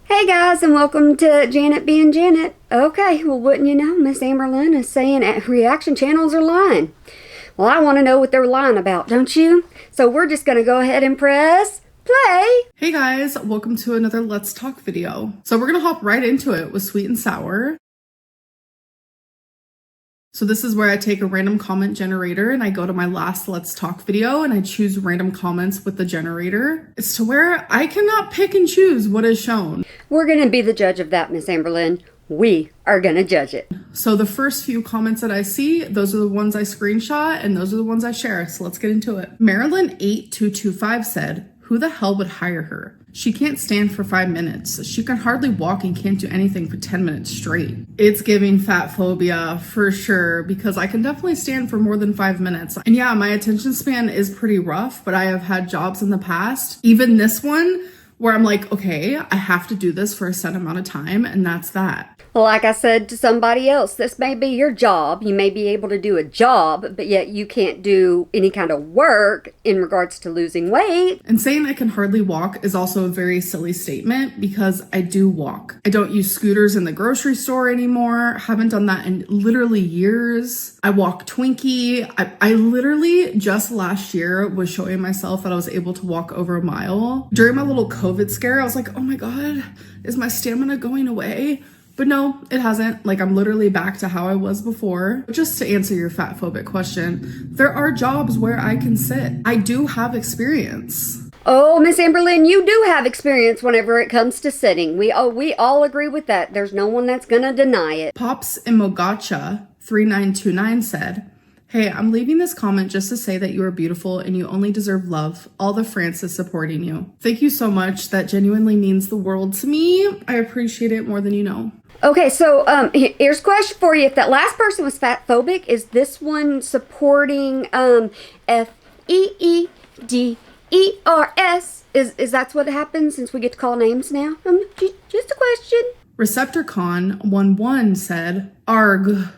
Hey guys, and welcome to Janet being Janet. Okay, well, wouldn't you know, Miss Amberlynn is saying reaction channels are lying. Well, I want to know what they're lying about, don't you? So we're just going to go ahead and press play. Hey guys, welcome to another Let's Talk video. So we're going to hop right into it with Sweet and Sour. So this is where I take a random comment generator and I go to my last Let's Talk video and I choose random comments with the generator. It's to where I cannot pick and choose what is shown. We're going to be the judge of that, Miss Amberlynn. We are going to judge it. So the first few comments that I see, those are the ones I screenshot and those are the ones I share. So let's get into it. Marilyn8225 said, "Who the hell would hire her? She can't stand for 5 minutes. She can hardly walk and can't do anything for 10 minutes straight." It's giving fat phobia for sure, because I can definitely stand for more than 5 minutes. And yeah, my attention span is pretty rough, but I have had jobs in the past, even this one, where I'm like, okay, I have to do this for a set amount of time, and that's that. Well, like I said to somebody else, this may be your job. You may be able to do a job, but yet you can't do any kind of work in regards to losing weight. And saying I can hardly walk is also a very silly statement, because I do walk. I don't use scooters in the grocery store anymore. Haven't done that in literally years. I walk Twinkie. I literally just last year was showing myself that I was able to walk over a mile. During my little COVID scare, I was like, oh my God, is my stamina going away? But no, it hasn't. Like, I'm literally back to how I was before. Just to answer your fat phobic question, there are jobs where I can sit. I do have experience. Oh, Miss Amberlynn, you do have experience whenever it comes to sitting. We all agree with that. There's no one that's gonna deny it. Pops Imogacha 3929 said, "Hey, I'm leaving this comment just to say that you are beautiful and you only deserve love. All the France is supporting you." Thank you so much. That genuinely means the world to me. I appreciate it more than you know. Okay, so here's a question for you. If that last person was fat phobic, is this one supporting FEEDERS? Is that what happens since we get to call names now? Just a question. Receptorcon11 said, "Arg.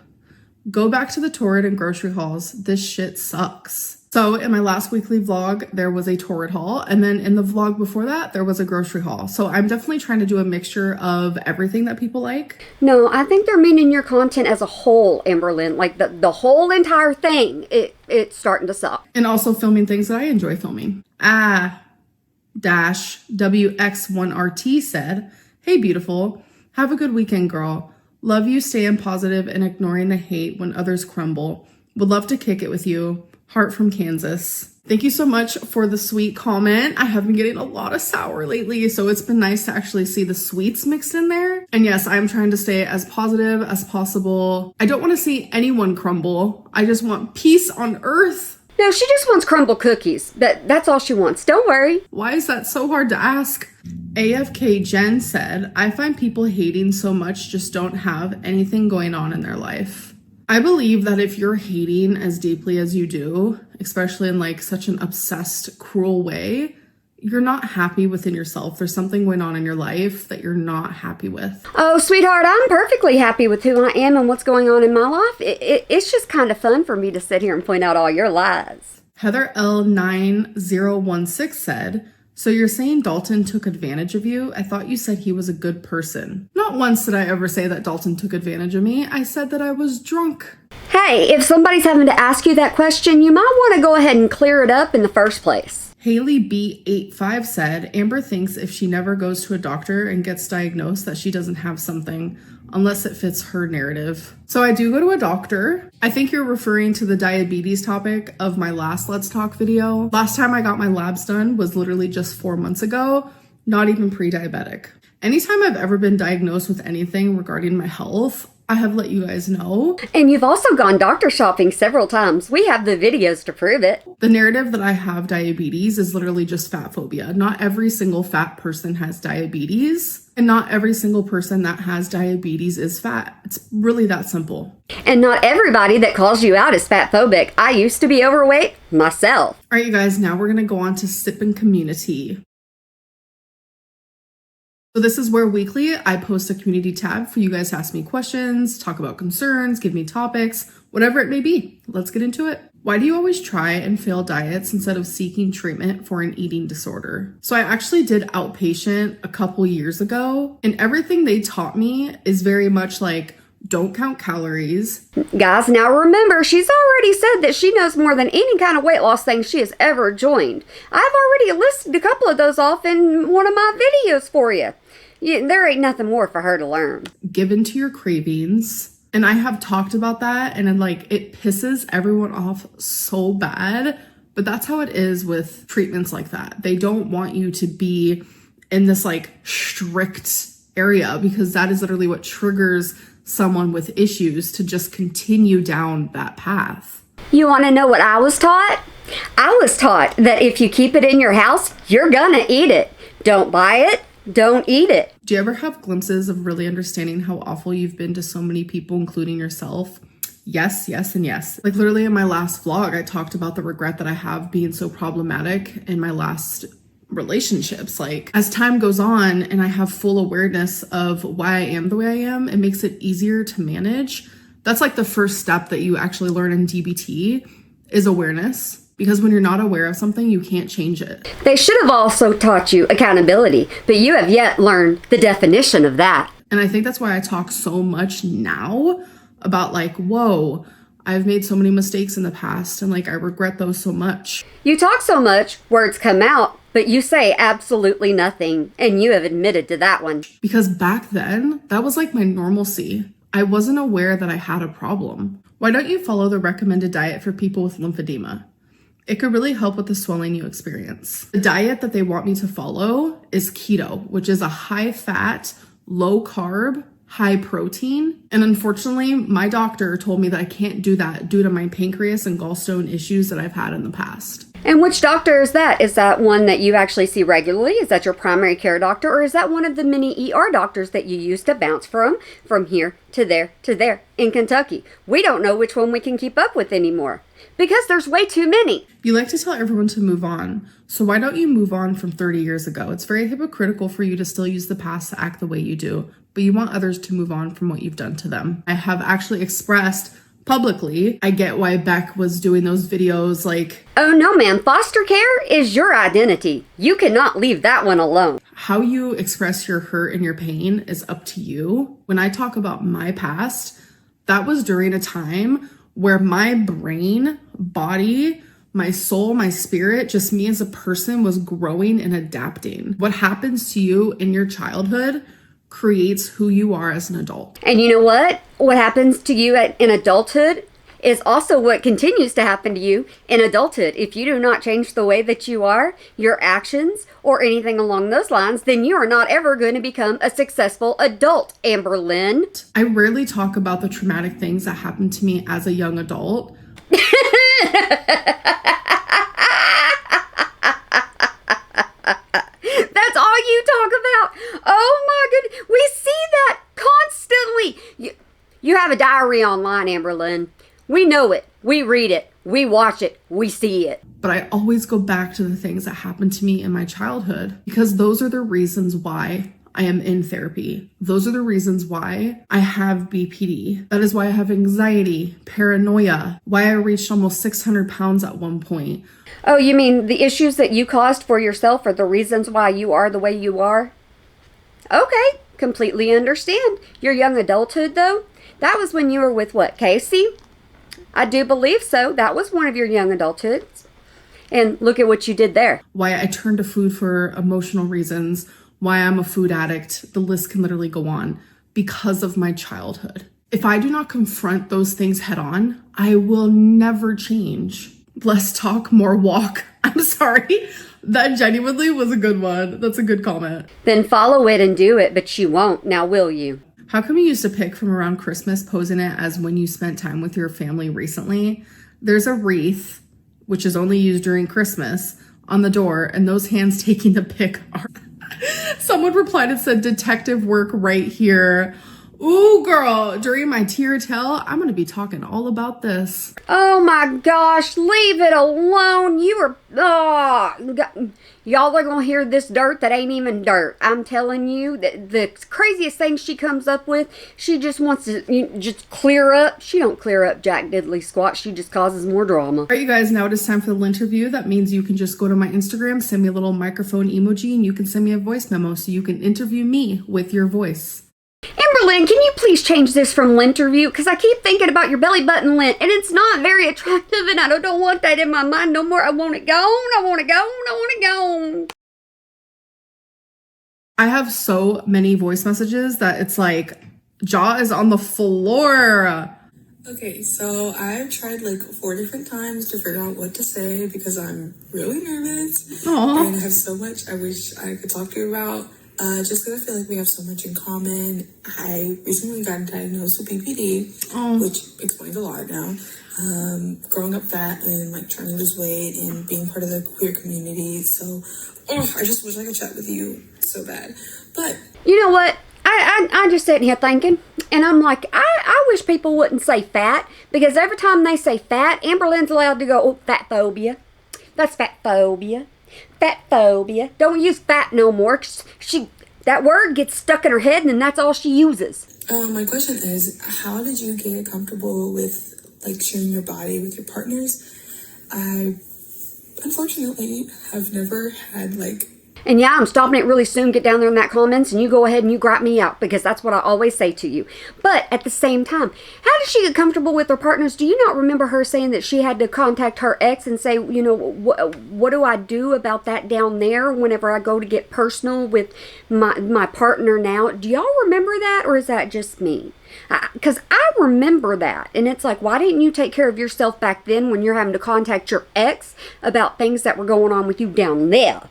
Go back to the torrid and grocery hauls. This shit sucks." So in my last weekly vlog, there was a torrid haul. And then in the vlog before that, there was a grocery haul. So I'm definitely trying to do a mixture of everything that people like. No, I think they're meaning your content as a whole, Amberlynn. Like the whole entire thing, it's starting to suck. And also filming things that I enjoy filming. WX1RT said, "Hey, beautiful. Have a good weekend, girl. Love you staying positive and ignoring the hate when others crumble. Would love to kick it with you. Heart from Kansas." Thank you so much for the sweet comment. I have been getting a lot of sour lately, so it's been nice to actually see the sweets mixed in there. And yes, I'm trying to stay as positive as possible. I don't want to see anyone crumble. I just want peace on earth. No, she just wants crumble cookies. That's all she wants. Don't worry. Why is that so hard to ask? AFK Jen said, "I find people hating so much just don't have anything going on in their life." I believe that if you're hating as deeply as you do, especially in like such an obsessed, cruel way, you're not happy within yourself. There's something going on in your life that you're not happy with. Oh, sweetheart, I'm perfectly happy with who I am and what's going on in my life. It's just kind of fun for me to sit here and point out all your lies. Heather L9016 said, "So you're saying Dalton took advantage of you? I thought you said he was a good person." Not once did I ever say that Dalton took advantage of me. I said that I was drunk. Hey, if somebody's having to ask you that question, you might want to go ahead and clear it up in the first place. Haley B85 said, "Amber thinks if she never goes to a doctor and gets diagnosed that she doesn't have something, unless it fits her narrative." So I do go to a doctor. I think you're referring to the diabetes topic of my last Let's Talk video. Last time I got my labs done was literally just 4 months ago, not even pre-diabetic. Anytime I've ever been diagnosed with anything regarding my health, I have let you guys know. And you've also gone doctor shopping several times. We have the videos to prove it. The narrative that I have diabetes is literally just fat phobia. Not every single fat person has diabetes, and not every single person that has diabetes is fat. It's really that simple. And not everybody that calls you out is fat phobic. I used to be overweight myself. All right, you guys, now we're gonna go on to Sippin' Community. So this is where weekly I post a community tab for you guys to ask me questions, talk about concerns, give me topics, whatever it may be. Let's get into it. Why do you always try and fail diets instead of seeking treatment for an eating disorder? So I actually did outpatient a couple years ago, and everything they taught me is very much like, don't count calories. Guys, now remember, she's already said that she knows more than any kind of weight loss thing she has ever joined. I've already listed a couple of those off in one of my videos for you. There ain't nothing more for her to learn. Give in to your cravings. And I have talked about that, and it pisses everyone off so bad. But that's how it is with treatments like that. They don't want you to be in this strict area, because that is literally what triggers someone with issues to just continue down that path. You want to know what I was taught? I was taught that if you keep it in your house, you're gonna eat it. Don't buy it. Don't eat it. Do you ever have glimpses of really understanding how awful you've been to so many people, including yourself? Yes, yes, and yes. Literally in my last vlog, I talked about the regret that I have being so problematic in my last relationships. As time goes on and I have full awareness of why I am the way I am, it makes it easier to manage. That's the first step that you actually learn in DBT is awareness. Because when you're not aware of something, you can't change it. They should have also taught you accountability, but you have yet learned the definition of that. And I think that's why I talk so much now about whoa, I've made so many mistakes in the past, and I regret those so much. You talk so much, words come out, but you say absolutely nothing, and you have admitted to that one. Because back then, that was my normalcy. I wasn't aware that I had a problem. Why don't you follow the recommended diet for people with lymphedema? It could really help with the swelling you experience. The diet that they want me to follow is keto, which is a high-fat, low-carb, high-protein. And unfortunately, my doctor told me that I can't do that due to my pancreas and gallstone issues that I've had in the past. And which doctor is that? Is that one that you actually see regularly? Is that your primary care doctor? Or is that one of the many ER doctors that you used to bounce from here to there in Kentucky? We don't know which one we can keep up with anymore because there's way too many. You like to tell everyone to move on. So why don't you move on from 30 years ago? It's very hypocritical for you to still use the past to act the way you do, but you want others to move on from what you've done to them. I have actually expressed publicly, I get why Beck was doing those videos oh no man, foster care is your identity. You cannot leave that one alone. How you express your hurt and your pain is up to you. When I talk about my past, that was during a time where my brain, body, my soul, my spirit, just me as a person was growing and adapting. What happens to you in your childhood creates who you are as an adult. And you know what? What happens to you in adulthood is also what continues to happen to you in adulthood. If you do not change the way that you are, your actions, or anything along those lines, then you are not ever going to become a successful adult, Amberlynn. I rarely talk about the traumatic things that happened to me as a young adult. That's all you talk about. Oh my goodness. We see that constantly. You have a diary online, Amberlynn. We know it. We read it. We watch it. We see it. But I always go back to the things that happened to me in my childhood because those are the reasons why I am in therapy. Those are the reasons why I have BPD. That is why I have anxiety, paranoia, why I reached almost 600 pounds at one point. Oh, you mean the issues that you caused for yourself are the reasons why you are the way you are? Okay, completely understand. Your young adulthood, though, that was when you were with what, Casey? I do believe so. That was one of your young adulthoods. And look at what you did there. Why I turned to food for emotional reasons, why I'm a food addict. The list can literally go on because of my childhood. If I do not confront those things head on, I will never change. Less talk, more walk. I'm sorry. That genuinely was a good one. That's a good comment. Then follow it and do it, but you won't. Now will you? How come you used to pick from around Christmas, posing it as when you spent time with your family recently? There's a wreath, which is only used during Christmas, on the door, and those hands taking the pic are... Someone replied and said, detective work right here. Ooh, girl, during my tear tell, I'm gonna be talking all about this. Oh my gosh, leave it alone. Y'all are gonna hear this dirt that ain't even dirt. I'm telling you, the craziest thing she comes up with, she just wants to just clear up. She don't clear up jack diddly squat. She just causes more drama. All right, you guys, now it is time for the interview. That means you can just go to my Instagram, send me a little microphone emoji, and you can send me a voice memo so you can interview me with your voice. Amberlynn, can you please change this from linterview? Because I keep thinking about your belly button lint, and it's not very attractive, and I don't want that in my mind no more. I want it gone. I want it gone. I want it gone. I have so many voice messages that it's like, jaw is on the floor. Okay, so I've tried like 4 different times to figure out what to say because I'm really nervous. Aww. And I have so much I wish I could talk to you about. Just because I feel like we have so much in common. I recently got diagnosed with BPD, which explains a lot now. Growing up fat and like trying to lose weight and being part of the queer community. So, I just wish I could chat with you so bad. But you know what? I just sitting here thinking, and I'm like, I wish people wouldn't say fat, because every time they say fat, Amberlynn's allowed to go, oh, fat phobia. That's fat phobia. Fat phobia. Don't use fat no more. That word gets stuck in her head, and that's all she uses. my question is, how did you get comfortable with like sharing your body with your partners? I unfortunately have never had like. And yeah, I'm stopping it really soon. Get down there in that comments, and you go ahead and you gripe me out, because that's what I always say to you. But at the same time, how did she get comfortable with her partners? Do you not remember her saying that she had to contact her ex and say, you know, what do I do about that down there whenever I go to get personal with my partner now? Do y'all remember that, or is that just me? Because I remember that, and it's like, why didn't you take care of yourself back then when you're having to contact your ex about things that were going on with you down there?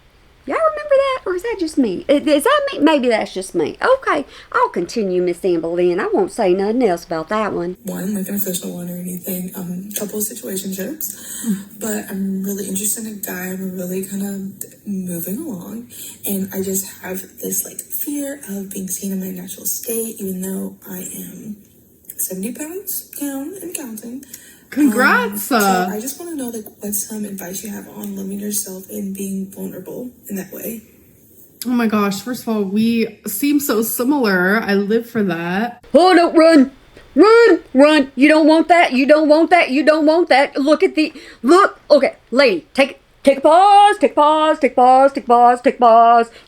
Y'all remember that, or is that just me? Is that me? Maybe that's just me. Okay, I'll continue, Miss Amberlynn. I won't say nothing else about that one. One, like an official one or anything. Couple of situationships, but I'm really interested in a guy. I'm really kind of moving along, and I just have this like fear of being seen in my natural state, even though I am 70 pounds down and counting. Congrats! So I just want to know, like, what's some advice you have on loving yourself and being vulnerable in that way? Oh my gosh, first of all, we seem so similar. I live for that. Oh, don't run! Run! You don't want that. You don't want that. You don't want that. Look. Okay, lady, take a pause. You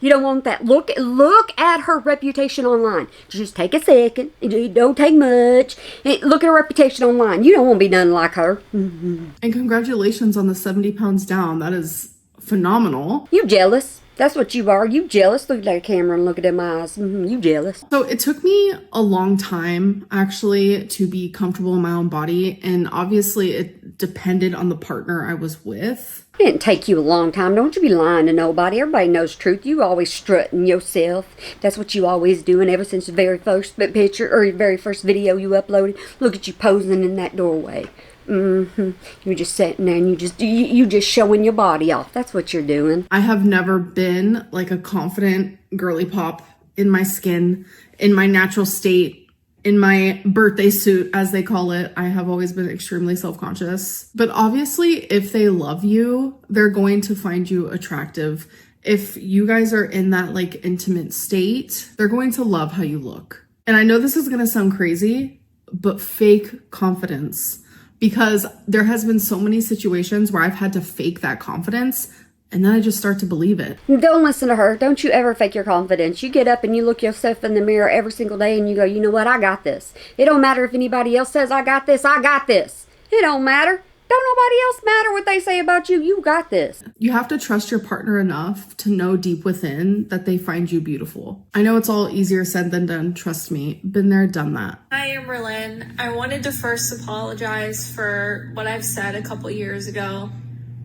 don't want that. Look at her reputation online. Just take a second. It don't take much. Look at her reputation online. You don't want to be nothing like her. And congratulations on the 70 pounds down. That is phenomenal. You jealous. That's what you are. You jealous. Look at that camera and look at them eyes. You jealous. So it took me a long time, actually, to be comfortable in my own body. And obviously, it depended on the partner I was with. It didn't take you a long time. Don't you be lying to nobody. Everybody knows the truth. You always strutting yourself. That's what you always doing ever since the very first picture or your very first video you uploaded. Look at you posing in that doorway. You're just sitting there and you just showing your body off. That's what you're doing. I have never been like a confident girly pop in my skin, in my natural state, in my birthday suit, as they call it. I have always been extremely self-conscious. But obviously, if they love you, they're going to find you attractive. If you guys are in that like intimate state, they're going to love how you look. And I know this is going to sound crazy, but fake confidence. Because there has been so many situations where I've had to fake that confidence, and then I just start to believe it. Don't listen to her. Don't you ever fake your confidence. You get up and you look yourself in the mirror every single day and you go, you know what, I got this. It don't matter if anybody else says I got this. It don't matter. Don't nobody else matter what they say about you. You got this. You have to trust your partner enough to know deep within that they find you beautiful. I know it's all easier said than done. Trust me. Been there, done that. Hi, Amberlynn. I wanted to first apologize for what I've said a couple years ago.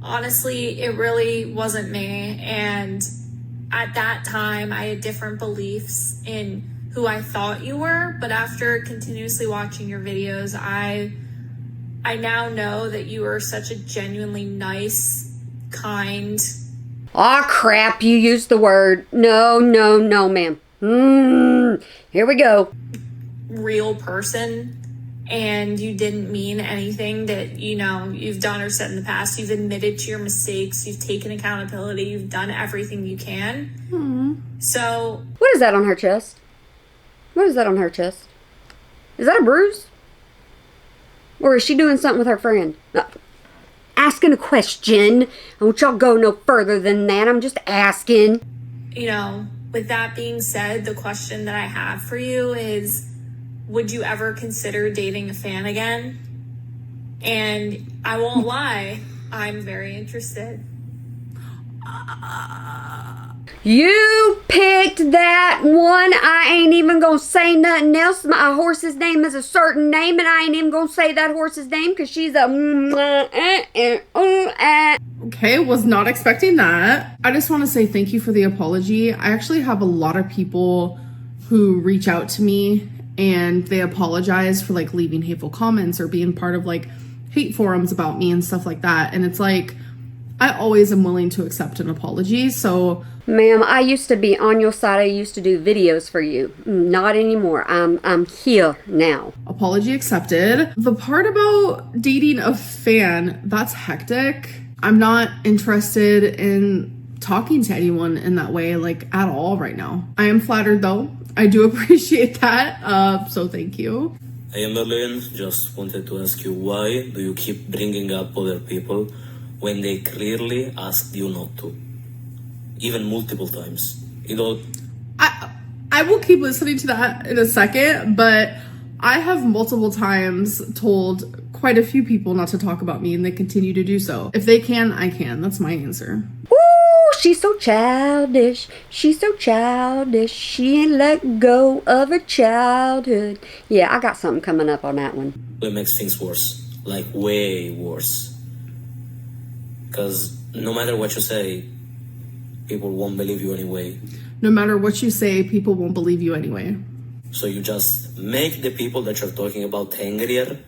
Honestly, it really wasn't me. And at that time, I had different beliefs in who I thought you were. But after continuously watching your videos, I now know that you are such a genuinely nice, kind. Aw, crap, you used the word. No, ma'am. Here we go. real person and you didn't mean anything that, you know, you've done or said in the past. You've admitted to your mistakes. You've taken accountability. You've done everything you can. So... What is that on her chest? What is that on her chest? Is that a bruise? Or is she doing something with her friend? No. Asking a question. I want y'all go no further than that. I'm just asking. You know, with that being said, the question that I have for you is, would you ever consider dating a fan again? And I won't lie, I'm very interested. You picked that one. I ain't even gonna say nothing else. My horse's name is a certain name, and I ain't even gonna say that horse's name because she's a... Okay, was not expecting that. I just want to say thank you for the apology. I actually have a lot of people who reach out to me and they apologize for like leaving hateful comments or being part of like hate forums about me and stuff like that. And it's like, I always am willing to accept an apology. So, ma'am, I used to be on your side. I used to do videos for you. Not anymore. I'm here now. Apology accepted. The part about dating a fan, that's hectic. I'm not interested in talking to anyone in that way, like at all right now. I am flattered though. I do appreciate that. So thank you. Hey Amberlynn, just wanted to ask you, why do you keep bringing up other people when they clearly asked you not to? Even multiple times. You know, I will keep listening to that in a second, but I have multiple times told quite a few people not to talk about me, and they continue to do so. If they can, I can. That's my answer. Ooh, she's so childish. She's so childish. She ain't let go of her childhood. Yeah, I got something coming up on that one. it makes things worse. Like, way worse. Because no matter what you say, people won't believe you anyway. No matter what you say, people won't believe you anyway. So you just make the people that you're talking about angrier?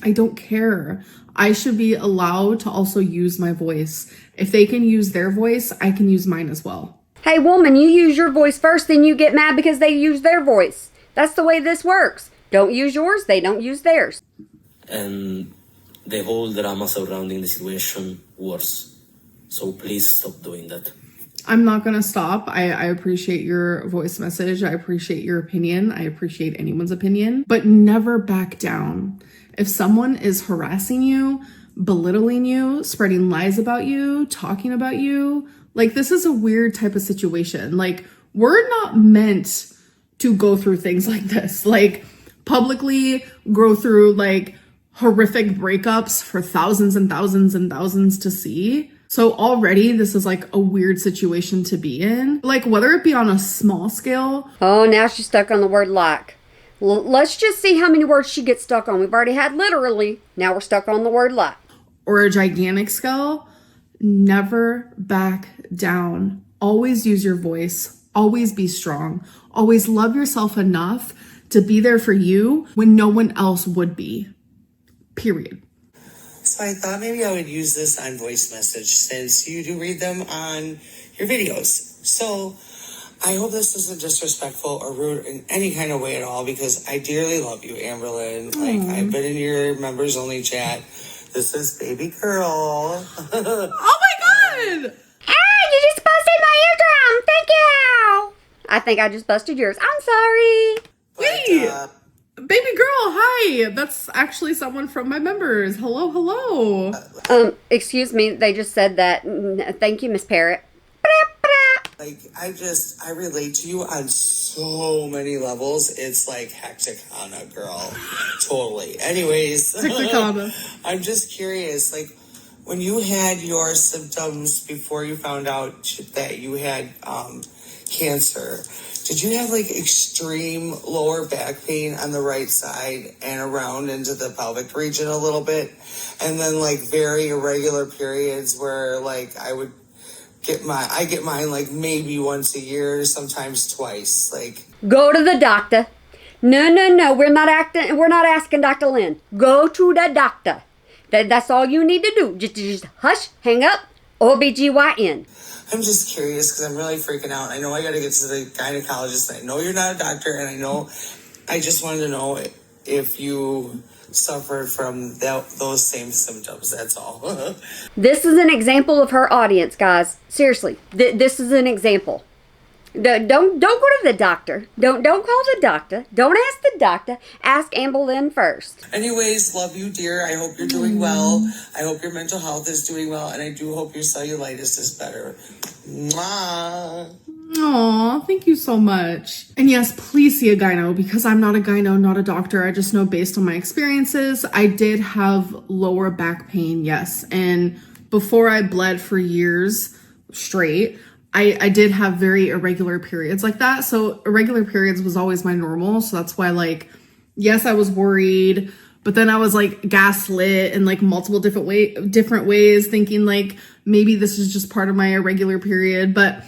I don't care. I should be allowed to also use my voice. If they can use their voice, I can use mine as well. Hey, woman, you use your voice first, then you get mad because they use their voice. That's the way this works. Don't use yours, they don't use theirs. And the whole drama surrounding the situation worse. So please stop doing that. I'm not going to stop. I appreciate your voice message. I appreciate your opinion. I appreciate anyone's opinion. But never back down. If someone is harassing you, belittling you, spreading lies about you, talking about you, like, this is a weird type of situation. Like, we're not meant to go through things like this. Like, publicly go through, like, horrific breakups for thousands and thousands and thousands to see. So already this is like a weird situation to be in. Like, whether it be on a small scale. Oh, now she's stuck on the word like. Let's just see how many words she gets stuck on. We've already had literally. Now we're stuck on the word like. Or a gigantic scale. Never back down. Always use your voice. Always be strong. Always love yourself enough to be there for you when no one else would be. Period. So I thought maybe I would use this on voice message since you do read them on your videos. So I hope this isn't disrespectful or rude in any kind of way at all, because I dearly love you, Amberlynn. Like, I've been in your members only chat. This is baby girl. Oh my god! Ah, you just busted my eardrum. Thank you. I think I just busted yours. I'm sorry. Wait! Baby girl, hi! That's actually someone from my members. Hello, hello. Excuse me. They just said that. Thank you, Miss Parrot. Like, I relate to you on so many levels. It's like Hecticana, girl. Totally. Anyways. Hecticana. I'm just curious, like, when you had your symptoms before you found out that you had cancer, did you have like extreme lower back pain on the right side and around into the pelvic region a little bit? And then like very irregular periods where like I get mine like maybe once a year, sometimes twice. Like, Go to the doctor. No. We're not asking Dr. Lynn. Go to the doctor. That's all you need to do. Just hush, hang up, OBGYN. I'm just curious because I'm really freaking out. I know I got to get to the gynecologist. I know you're not a doctor, and I know I just wanted to know if you suffered from those same symptoms. That's all. This is an example of her audience, guys. Seriously, this is an example. Don't go to the doctor. Don't call the doctor. Don't ask the doctor. Ask Amber Lynn first. Anyways, love you, dear. I hope you're doing well. I hope your mental health is doing well, and I do hope your cellulitis is better. Mwah. Aw, thank you so much. And yes, please see a gyno, because I'm not a gyno, not a doctor. I just know based on my experiences, I did have lower back pain, yes. And before I bled for years straight, I did have very irregular periods like that. So irregular periods was always my normal. So that's why, like, yes, I was worried, but then I was like gaslit in like multiple different ways, thinking like maybe this is just part of my irregular period. But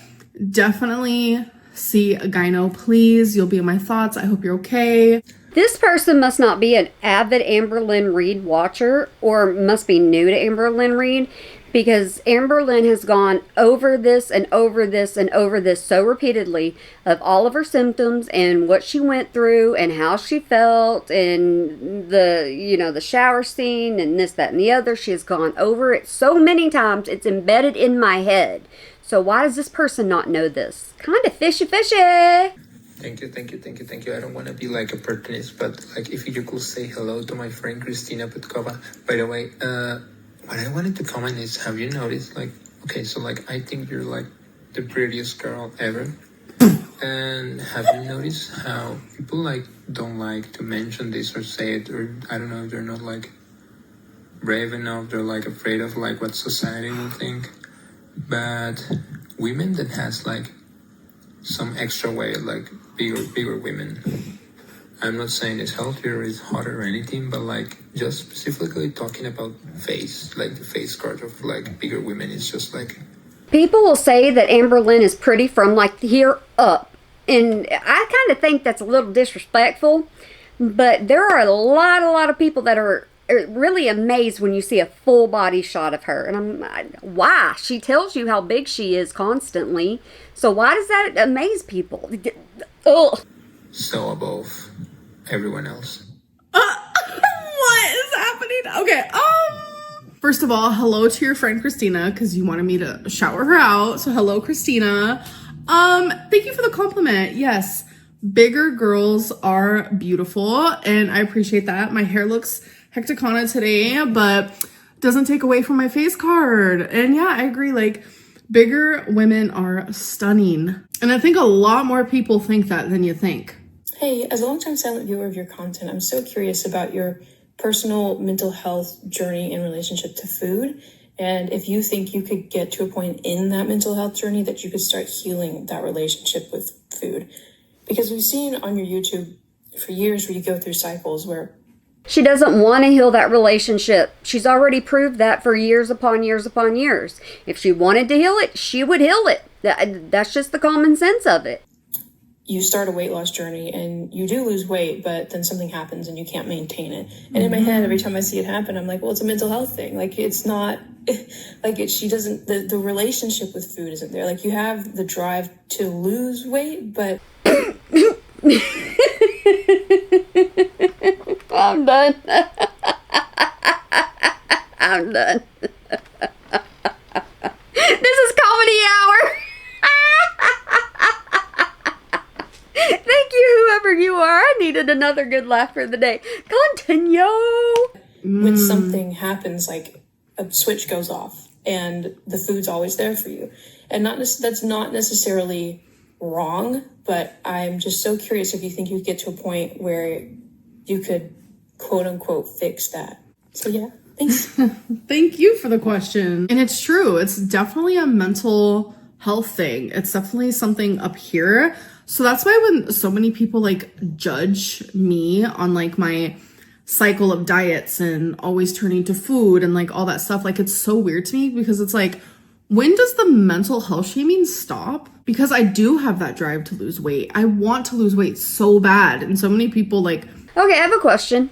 definitely see a gyno, please. You'll be in my thoughts. I hope you're okay. This person must not be an avid Amber Lynn Reid watcher, or must be new to Amber Lynn Reid, because Amber Lynn has gone over this and over this and over this so repeatedly of all of her symptoms and what she went through and how she felt and the shower scene and this, that, and the other. She has gone over it so many times, it's embedded in my head. So why does this person not know this? Kind of fishy. Thank you. I don't want to be like a opportunist, but like if you could say hello to my friend Christina Petkova. By the way, what I wanted to comment is, have you noticed, like, okay, so like I think you're like the prettiest girl ever. And have you noticed how people like don't like to mention this or say it, or I don't know if they're not like brave enough, they're like afraid of like what society will think. But women that has like some extra weight, like bigger women, I'm not saying it's healthier, it's hotter or anything, but like just specifically talking about face, like the face card of like bigger women, it's just like... People will say that Amber Lynn is pretty from like here up. And I kind of think that's a little disrespectful, but there are a lot of people that are really amazed when you see a full body shot of her. And why? She tells you how big she is constantly. So why does that amaze people? Ugh. So above everyone else. What is happening? Okay, first of all, hello to your friend Christina, because you wanted me to shower her out. So hello, Christina. Thank you for the compliment. Yes, bigger girls are beautiful, and I appreciate that. My hair looks hecticana today, but doesn't take away from my face card. And yeah, I agree, like, bigger women are stunning. And I think a lot more people think that than you think. Hey, as a longtime silent viewer of your content, I'm so curious about your personal mental health journey in relationship to food. And if you think you could get to a point in that mental health journey that you could start healing that relationship with food. Because we've seen on your YouTube for years where you go through cycles where she doesn't want to heal that relationship. She's already proved that for years upon years upon years. If she wanted to heal it, she would heal it. That's just the common sense of it. You start a weight loss journey and you do lose weight, but then something happens and you can't maintain it. And in my head, every time I see it happen, I'm like, well, it's a mental health thing. Like, it's not like she doesn't, the relationship with food isn't there. Like, you have the drive to lose weight, but I'm done. I'm done. This is comedy hour. Thank you, whoever you are. I needed another good laugh for the day. Continue. When something happens, like a switch goes off and the food's always there for you. And that's not necessarily wrong, but I'm just so curious if you think you get to a point where you could quote unquote fix that. So yeah, thanks. Thank you for the question. And it's true. It's definitely a mental health thing. It's definitely something up here. So that's why when so many people like judge me on like my cycle of diets and always turning to food and like all that stuff, like it's so weird to me, because it's like, when does the mental health shaming stop? Because I do have that drive to lose weight. I want to lose weight so bad. And so many people like... Okay, I have a question.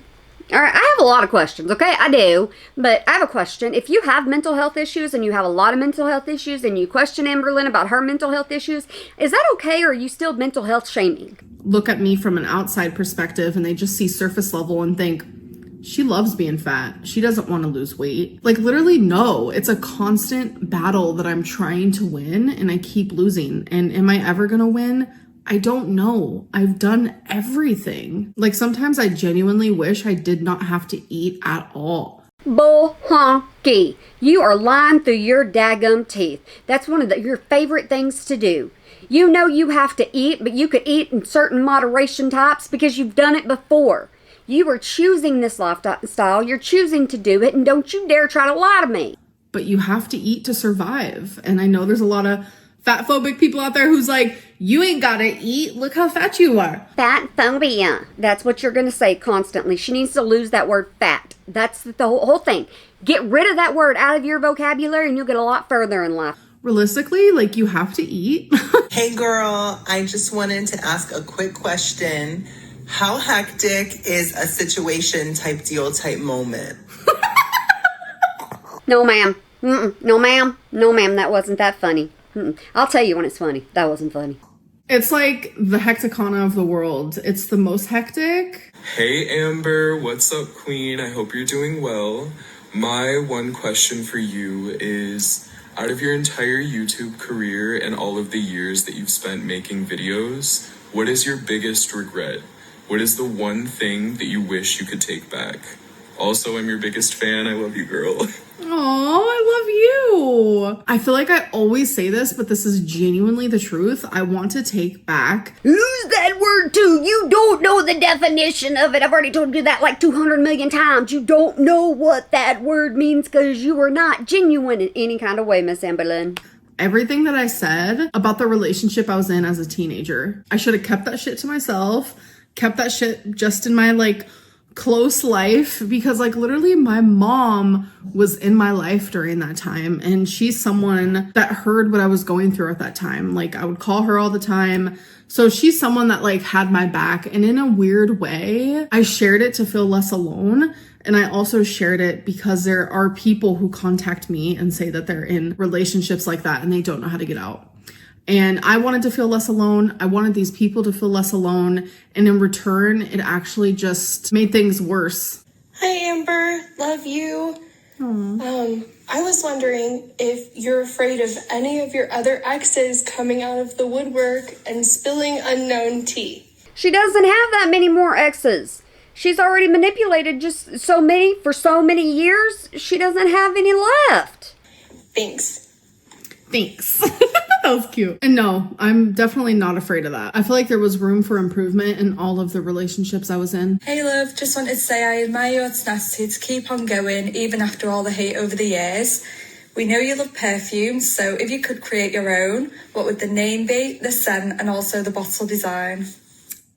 All right, I have a lot of questions, okay? I do. But I have a question. If you have mental health issues and you have a lot of mental health issues and you question Amber Lynn about her mental health issues, is that okay, or are you still mental health shaming? look at me from an outside perspective and they just see surface level and think, she loves being fat. She doesn't want to lose weight. Like literally, no, it's a constant battle that I'm trying to win and I keep losing. And am I ever going to win? I don't know. I've done everything. Like sometimes I genuinely wish I did not have to eat at all. Bull honky. You are lying through your daggum teeth. That's one of your favorite things to do. You know you have to eat, but you could eat in certain moderation types because you've done it before. You are choosing this lifestyle. You're choosing to do it, and don't you dare try to lie to me. But you have to eat to survive. And I know there's a lot of fat phobic people out there who's like, you ain't gotta eat. Look how fat you are. Fat phobia. That's what you're going to say constantly. She needs to lose that word fat. That's the whole thing. Get rid of that word out of your vocabulary and you'll get a lot further in life. Realistically, like you have to eat. Hey girl, I just wanted to ask a quick question. How hectic is a situation type deal type moment? No, ma'am. No, ma'am. No, ma'am. That wasn't that funny. I'll tell you when it's funny. That wasn't funny. It's like the hecticana of the world. It's the most hectic. Hey Amber, what's up queen? I hope you're doing well. My one question for you is, out of your entire YouTube career and all of the years that you've spent making videos, what is your biggest regret? What is the one thing that you wish you could take back? Also, I'm your biggest fan. I love you, girl. Oh, I love you. I feel like I always say this, but this is genuinely the truth. I want to take back. Use that word too. You don't know the definition of it. I've already told you that like 200 million times. You don't know what that word means because you are not genuine in any kind of way, Miss Amberlynn. Everything that I said about the relationship I was in as a teenager, I should have kept that shit to myself, kept that shit just in my like close life, because like literally my mom was in my life during that time and she's someone that heard what I was going through at that time. Like I would call her all the time. So she's someone that like had my back, and in a weird way, I shared it to feel less alone. And I also shared it because there are people who contact me and say that they're in relationships like that and they don't know how to get out. And I wanted to feel less alone. I wanted these people to feel less alone. And in return, it actually just made things worse. Hi, Amber. Love you. I was wondering if you're afraid of any of your other exes coming out of the woodwork and spilling unknown tea. She doesn't have that many more exes. She's already manipulated just so many for so many years. She doesn't have any left. Thanks. That was cute. And no, I'm definitely not afraid of that. I feel like there was room for improvement in all of the relationships I was in. Hey love, just wanted to say I admire your tenacity to keep on going even after all the hate over the years. We know you love perfumes, so if you could create your own, what would the name be, the scent, and also the bottle design?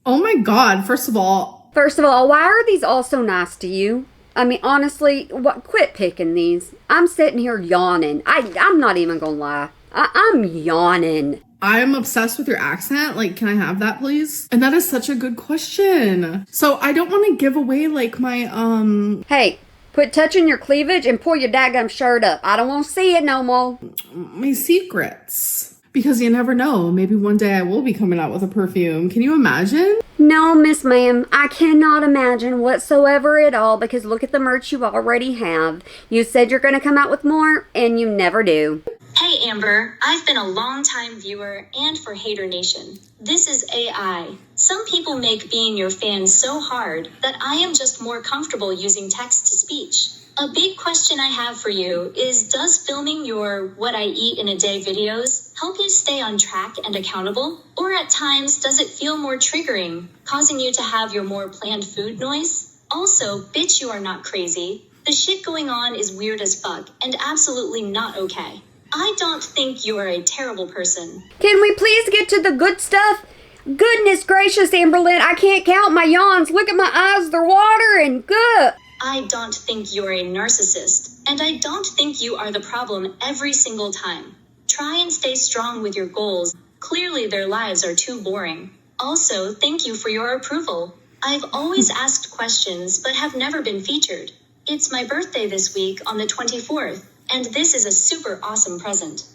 Oh my God, first of all, why are these all so nice to you? I mean, honestly, quit picking these. I'm sitting here yawning. I'm not even gonna lie. I'm yawning. I'm obsessed with your accent. Like, can I have that, please? And that is such a good question. So I don't want to give away like my, Hey, quit touching your cleavage and pull your daggum shirt up. I don't want to see it no more. my secrets. Because you never know. Maybe one day I will be coming out with a perfume. Can you imagine? No, Miss Ma'am, I cannot imagine whatsoever at all, because look at the merch you already have. You said you're going to come out with more, and you never do. Hey Amber, I've been a long-time viewer and for Hater Nation. This is AI. Some people make being your fan so hard that I am just more comfortable using text-to-speech. A big question I have for you is, does filming your What I Eat in a Day videos help you stay on track and accountable? Or at times, does it feel more triggering, causing you to have your more planned food noise? Also, bitch, you are not crazy. The shit going on is weird as fuck and absolutely not okay. I don't think you are a terrible person. Can we please get to the good stuff? Goodness gracious, Amberlynn, I can't count my yawns. Look at my eyes, they're watering. Good. I don't think you're a narcissist, and I don't think you are the problem every single time. Try and stay strong with your goals. Clearly their lives are too boring. Also, thank you for your approval. I've always asked questions but have never been featured. It's my birthday this week on the 24th, and this is a super awesome present.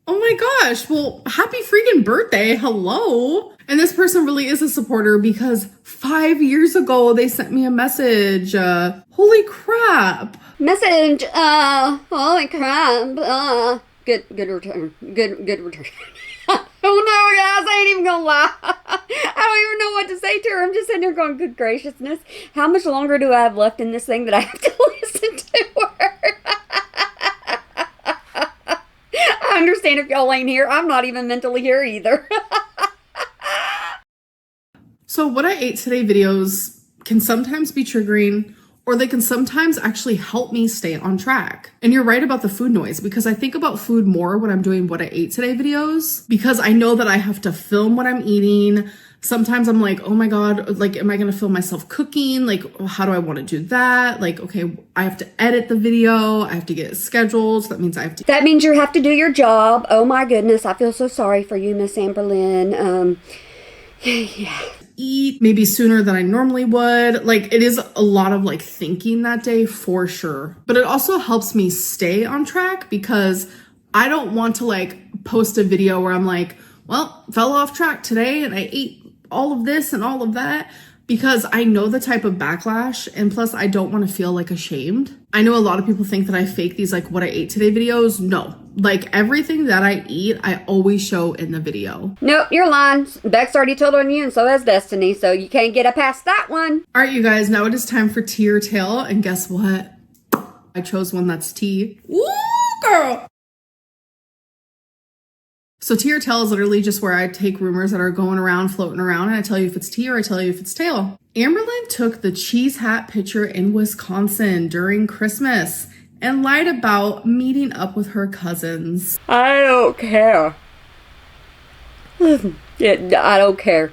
Oh my gosh. Well, happy freaking birthday. Hello. And this person really is a supporter because 5 years ago they sent me a message. Holy crap. Message, holy crap, good return, good return. Oh no, guys, I ain't even gonna lie. I don't even know what to say to her. I'm just sitting here going, good graciousness. How much longer do I have left in this thing that I have to listen to her? I understand if y'all ain't here. I'm not even mentally here either. So what I ate today videos can sometimes be triggering, or they can sometimes actually help me stay on track. And you're right about the food noise, because I think about food more when I'm doing what I ate today videos, because I know that I have to film what I'm eating. Sometimes I'm like, oh my God, like, am I gonna film myself cooking? Like, how do I wanna do that? Like, okay, I have to edit the video. I have to get it scheduled. So that means I have to. That means you have to do your job. Oh my goodness, I feel so sorry for you, Miss Amberlynn. Yeah. Eat maybe sooner than I normally would. Like, it is a lot of like thinking that day for sure. But it also helps me stay on track, because I don't want to like post a video where I'm like, well, fell off track today and I ate all of this and all of that, because I know the type of backlash, and plus I don't want to feel like ashamed. I know a lot of people think that I fake these like what I ate today videos. No, like everything that I eat, I always show in the video. Nope, you're lying. Beck's already told on you, and so has Destiny, so you can't get past that one. All right, you guys, now it is time for tea or tail, and guess what? I chose one that's tea. Woo, girl! So tea or tail is literally just where I take rumors that are going around, floating around, and I tell you if it's tea or I tell you if it's tail. Amberlynn took the cheese hat picture in Wisconsin during Christmas and lied about meeting up with her cousins. I don't care. I don't care.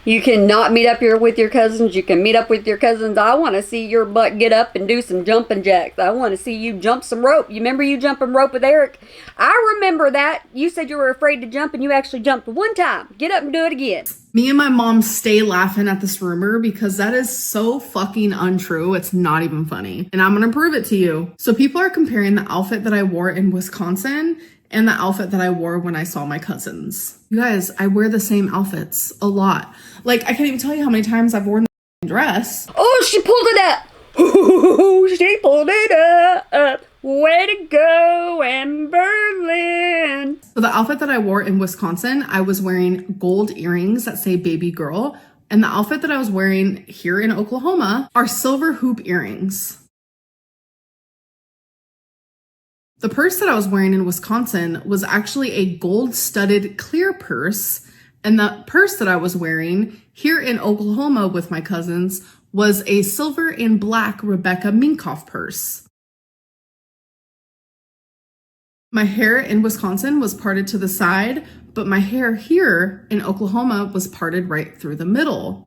You cannot meet up here with your cousins. You can meet up with your cousins. I want to see your butt get up and do some jumping jacks. I want to see you jump some rope. You remember you jumping rope with Eric? I remember that. You said you were afraid to jump, and you actually jumped one time. Get up and do it again. Me and my mom stay laughing at this rumor because that is so fucking untrue. It's not even funny. And I'm going to prove it to you. So people are comparing the outfit that I wore in Wisconsin and the outfit that I wore when I saw my cousins. You guys, I wear the same outfits a lot. Like, I can't even tell you how many times I've worn the dress. Oh, she pulled it up. Oh, she pulled it up. Way to go, Amberlynn. So the outfit that I wore in Wisconsin, I was wearing gold earrings that say baby girl. And the outfit that I was wearing here in Oklahoma are silver hoop earrings. The purse that I was wearing in Wisconsin was actually a gold-studded clear purse, and the purse that I was wearing here in Oklahoma with my cousins was a silver and black Rebecca Minkoff purse. My hair in Wisconsin was parted to the side, but my hair here in Oklahoma was parted right through the middle.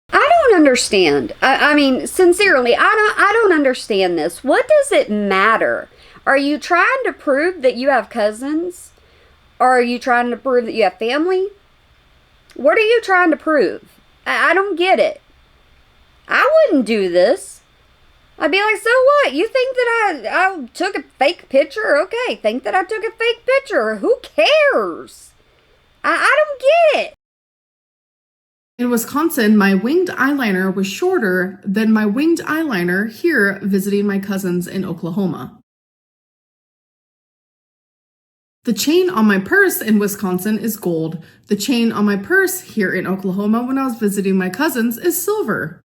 I don't understand. I mean, sincerely, I don't understand this. What does it matter? Are you trying to prove that you have cousins? Or are you trying to prove that you have family? What are you trying to prove? I don't get it. I wouldn't do this. I'd be like, so what? You think that I took a fake picture? Okay, think that I took a fake picture. Who cares? I don't get it. In Wisconsin, my winged eyeliner was shorter than my winged eyeliner here visiting my cousins in Oklahoma. The chain on my purse in Wisconsin is gold. The chain on my purse here in Oklahoma when I was visiting my cousins is silver.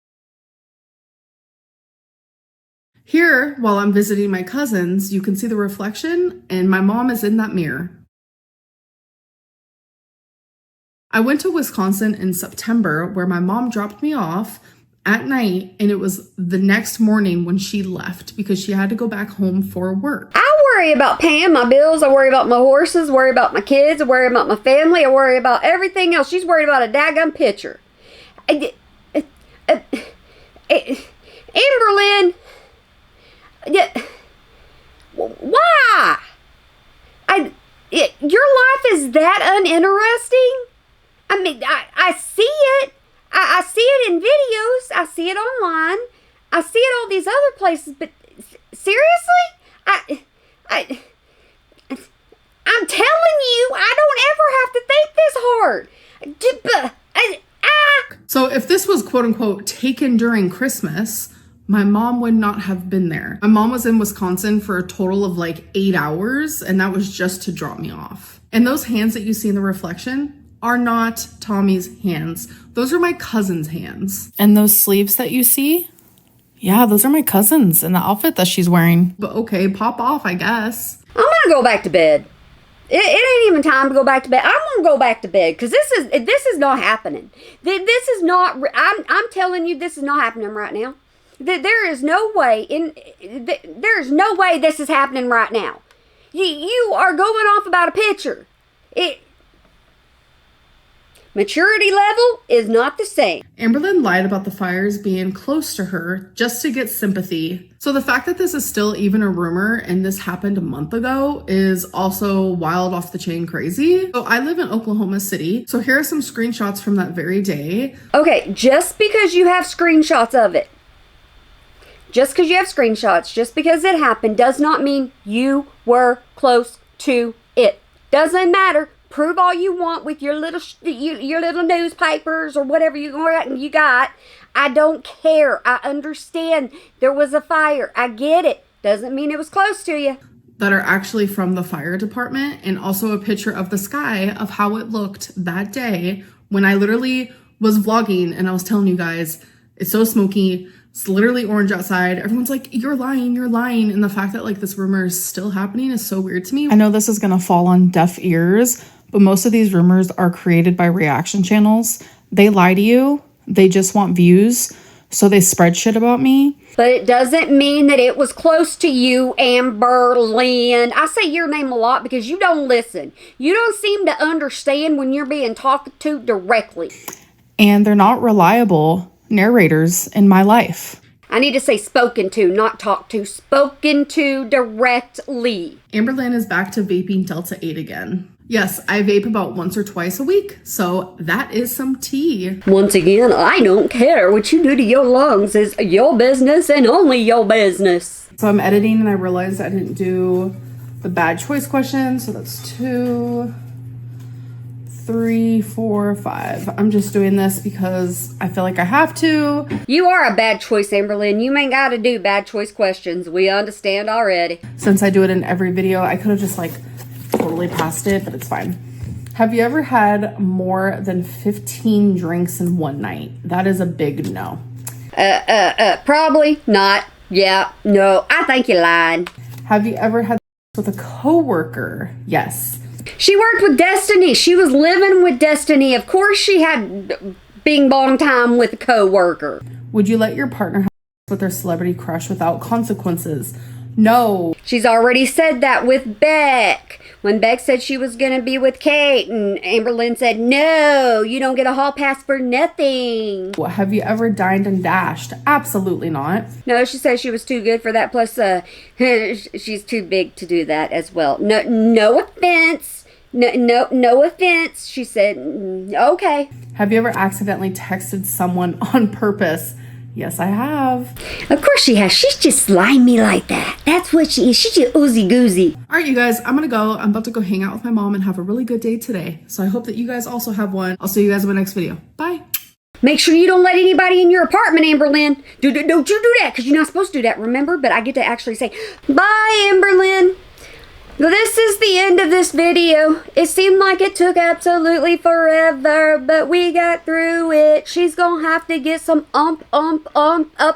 Here, while I'm visiting my cousins, you can see the reflection, and my mom is in that mirror. I went to Wisconsin in September where my mom dropped me off at night, and it was the next morning when she left because she had to go back home for work. I worry about paying my bills. I worry about my horses. I worry about my kids. I worry about my family. I worry about everything else. She's worried about a daggum picture. Amberlynn, why? Your life is that uninteresting? I mean, I see it. I see it in videos. I see it online. I see it all these other places. But seriously, I'm telling you, I don't ever have to think this hard. So if this was quote unquote taken during Christmas, my mom would not have been there. My mom was in Wisconsin for a total of like 8 hours, and that was just to drop me off. And those hands that you see in the reflection are not Tommy's hands. Those are my cousin's hands. And those sleeves that you see? Yeah, those are my cousin's in the outfit that she's wearing. But okay, pop off, I guess. I'm gonna go back to bed. It ain't even time to go back to bed. I'm gonna go back to bed because this is not happening. This is not. I'm telling you, this is not happening right now. There is no way there is no way this is happening right now. You are going off about a picture. Maturity level is not the same. Amberlynn lied about the fires being close to her just to get sympathy. So the fact that this is still even a rumor and this happened a month ago is also wild, off the chain crazy. So I live in Oklahoma City. So here are some screenshots from that very day. Okay, just because you have screenshots of it, just because it happened does not mean you were close to it. Doesn't matter. Prove all you want with your little newspapers or whatever you got. I don't care. I understand there was a fire. I get it. Doesn't mean it was close to you. That are actually from the fire department, and also a picture of the sky of how it looked that day when I literally was vlogging and I was telling you guys, it's so smoky. It's literally orange outside. Everyone's like, you're lying. And the fact that like this rumor is still happening is so weird to me. I know this is going to fall on deaf ears, but most of these rumors are created by reaction channels. They lie to you. They just want views. So they spread shit about me. But it doesn't mean that it was close to you, Amberlynn. I say your name a lot because you don't listen. You don't seem to understand when you're being talked to directly. And they're not reliable narrators in my life. I need to say spoken to, not talked to. Spoken to directly. Amberlynn is back to vaping Delta 8 again. Yes, I vape about once or twice a week, so that is some tea. Once again, I don't care what you do to your lungs. It's your business and only your business. So I'm editing and I realized I didn't do the bad choice question, so that's 2, 3, 4, 5. I'm just doing this because I feel like I have to. You are a bad choice, Amberlynn. You ain't got to do bad choice questions. We understand already. Since I do it in every video, I could have just like totally passed it, but it's fine. Have you ever had more than 15 drinks in one night? That is a big no. Probably not. Yeah, no, I think you lied. Have you ever had with a coworker? Yes. She worked with Destiny. She was living with Destiny. Of course she had bing bong time with a coworker. Would you let your partner have with their celebrity crush without consequences? No. She's already said that with Beck. When Beck said she was going to be with Kate, and Amberlynn said, no, you don't get a hall pass for nothing. Have you ever dined and dashed? Absolutely not. No, she said she was too good for that. Plus, she's too big to do that as well. No offense. No offense. She said, okay. Have you ever accidentally texted someone on purpose? Yes, I have. Of course she has. She's just slimy like that. That's what she is. She's just oozy goozy. All right, you guys, I'm gonna go. I'm about to go hang out with my mom and have a really good day today. So I hope that you guys also have one. I'll see you guys in my next video. Bye. Make sure you don't let anybody in your apartment, Amberlynn. Don't you do that, because you're not supposed to do that, remember? But I get to actually say, bye, Amberlynn. This is the end of this video. It seemed like it took absolutely forever, but we got through it. She's gonna have to get some up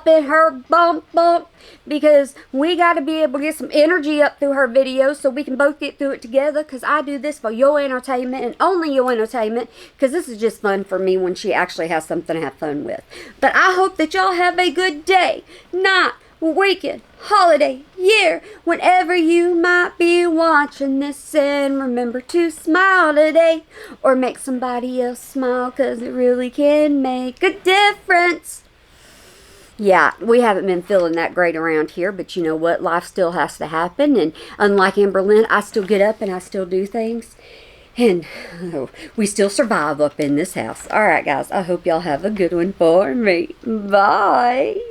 in her bump, because we gotta be able to get some energy up through her videos so we can both get through it together, because I do this for your entertainment and only your entertainment, because this is just fun for me when she actually has something to have fun with. But I hope that y'all have a good day, night, weekend, holiday, year, whenever you might be watching this, and remember to smile today or make somebody else smile, because it really can make a difference. Yeah, we haven't been feeling that great around here, but you know what? Life still has to happen, and unlike Amberlynn, I still get up and I still do things, and we still survive up in this house. All right, guys, I hope y'all have a good one for me. Bye.